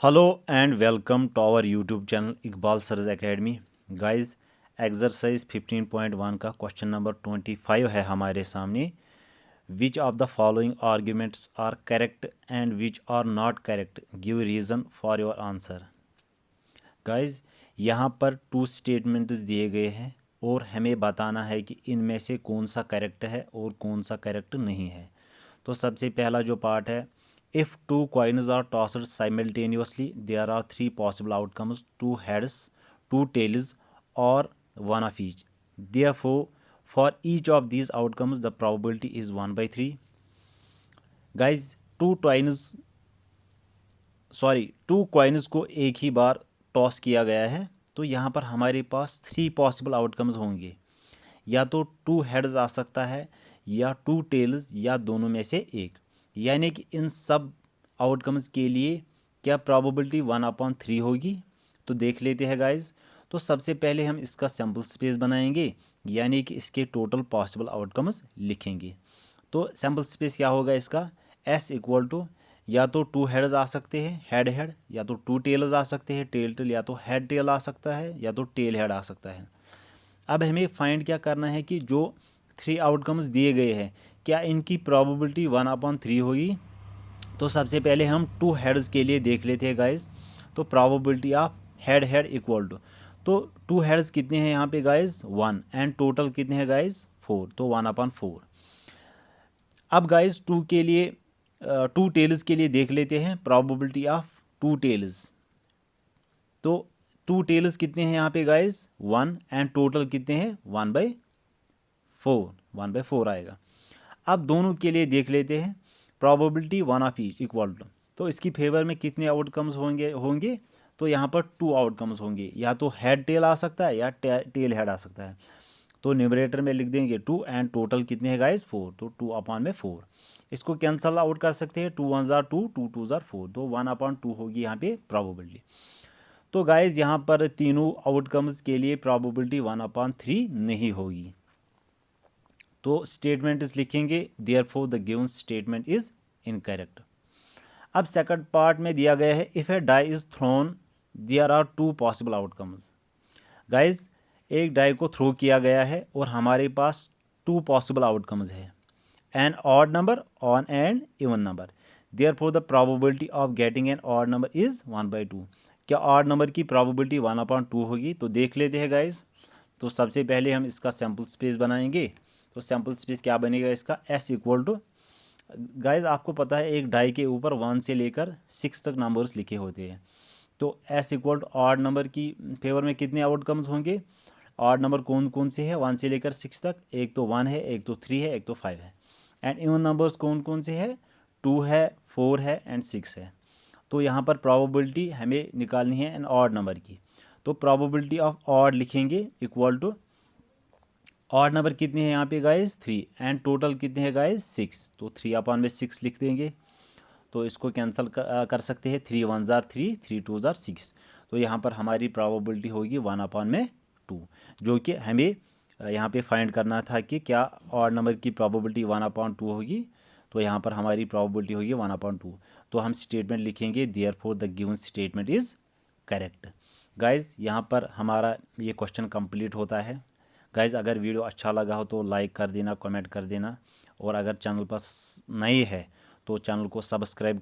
Hello and welcome to our YouTube channel Iqbal sir's academy. Guys, exercise 15.1 का question number 25 है हमारे सामने। Which of the following arguments are correct and which are not correct, give reason for your answer. Guys, यहाँ पर 2 statements दिए गए हैं और हमें बताना है कि इनमें से कौन सा करेक्ट है और कौन सा करेक्ट नहीं है। तो सबसे पहला जो पार्ट है, if 2 coins are tossed simultaneously there are 3 possible outcomes: 2 heads, 2 tails, or 1 of each. Therefore for each of these outcomes the probability is 1/3. Guys, 2 coins को एक ही बार टॉस किया गया है, तो यहाँ पर हमारे पास 3 पॉसिबल आउटकम्स होंगे। या तो 2 हेड्स आ सकता है, या 2 टेल्स, या दोनों में से एक। यानी कि इन सब आउटकम्स के लिए क्या प्रोबेबिलिटी 1/3 होगी। तो देख लेते हैं गाइज। तो सबसे पहले हम इसका सैम्पल स्पेस बनाएंगे, यानी कि इसके टोटल पॉसिबल आउटकम्स लिखेंगे। तो सैम्पल स्पेस क्या होगा इसका, S इक्वल टू, या तो 2 हेड्स आ सकते हैं, हेड हेड, या तो 2 टेल्स आ सकते हैं, टेल टेल, या तो हेड टेल आ सकता है, या तो टेल हेड आ सकता है। अब हमें फाइंड क्या करना है कि जो 3 आउटकम्स दिए गए हैं, क्या इनकी प्रोबेबिलिटी 1/3 होगी। तो सबसे पहले हम 2 हेड्स के लिए देख लेते हैं गाइस। तो probability of head head equal to, तो 2 हेड्स कितने हैं यहाँ पे गाइस, 1, एंड टोटल कितने हैं गाइस, 4, तो 1/4। अब गाइस 2 टेल्स के लिए देख लेते हैं प्रोबेबिलिटी ऑफ 2 टेल्स। तो 2 टेल्स कितने हैं यहाँ पे गाइस, 1, एंड टोटल कितने हैं, 1/4 आएगा। अब दोनों के लिए देख लेते हैं probability 1 of each equal to, तो इसकी फेवर में कितने आउटकम्स होंगे। तो यहाँ पर 2 आउटकम्स होंगे, या तो हेड टेल आ सकता है, या टेल हेड आ सकता है। तो न्यूमरेटर में लिख देंगे 2, एंड टोटल कितने हैं गाइस, 4, तो 2/4। इसको कैंसल आउट कर सकते हैं, 2 1 जार 2, 2 2 जार 4, तो 1/2 होगी यहाँ पे प्रोबेबिलिटी। तो गाइज यहाँ पर तीनों आउटकम्स के लिए प्रोबेबिलिटी 1/3 नहीं होगी। तो स्टेटमेंट इज लिखेंगे, therefore the given statement is incorrect. अब सेकंड पार्ट में दिया गया है, if a die is thrown there are 2 possible outcomes. Guys, एक डाई को थ्रो किया गया है और हमारे पास 2 पॉसिबल आउटकम्स है, an odd number on and even number. Therefore the probability of getting an odd number is 1/2। क्या ऑड नंबर की प्रोबेबिलिटी 1/2 होगी। तो देख लेते हैं गाइज। तो सबसे पहले हम इसका सैम्पल स्पेस बनाएंगे। तो सैम्पल स्पेस क्या बनेगा इसका, S इक्वल टू, गाइज आपको पता है एक डाई के ऊपर 1 से लेकर 6 तक नंबर्स लिखे होते हैं। तो S equal to odd number की फेवर में कितने आउटकम्स होंगे। ऑड नंबर कौन कौन से हैं 1 से लेकर 6 तक, एक तो 1 है, एक तो 3 है, एक तो 5 है। एंड इवन नंबर्स कौन कौन से हैं, 2 है, 4 है, एंड 6 है। तो यहाँ पर प्रोबेबिलिटी हमें निकालनी है एन ऑड नंबर की। तो प्रोबेबिलिटी ऑफ ऑड लिखेंगे इक्वल टू, ऑड नंबर कितने हैं यहाँ पे गाइस, 3, एंड टोटल कितने हैं गाइस, 6, तो 3/6 लिख देंगे। तो इसको कैंसिल कर सकते हैं, 3 1 जार 3, 3 2 जार 6। तो यहाँ पर हमारी प्रोबेबिलिटी होगी 1/2, जो कि हमें यहाँ पे फाइंड करना था कि क्या ऑड नंबर की प्रोबेबिलिटी 1/2 होगी। तो यहाँ पर हमारी प्रोबेबिलिटी होगी 1/2। तो हम स्टेटमेंट लिखेंगे, therefore the given statement is correct. Guys, यहाँ पर हमारा ये क्वेश्चन कंप्लीट होता है। गाइज, अगर वीडियो अच्छा लगा हो तो लाइक कर देना, कमेंट कर देना, और अगर चैनल पर नए है तो चैनल को सब्सक्राइब कर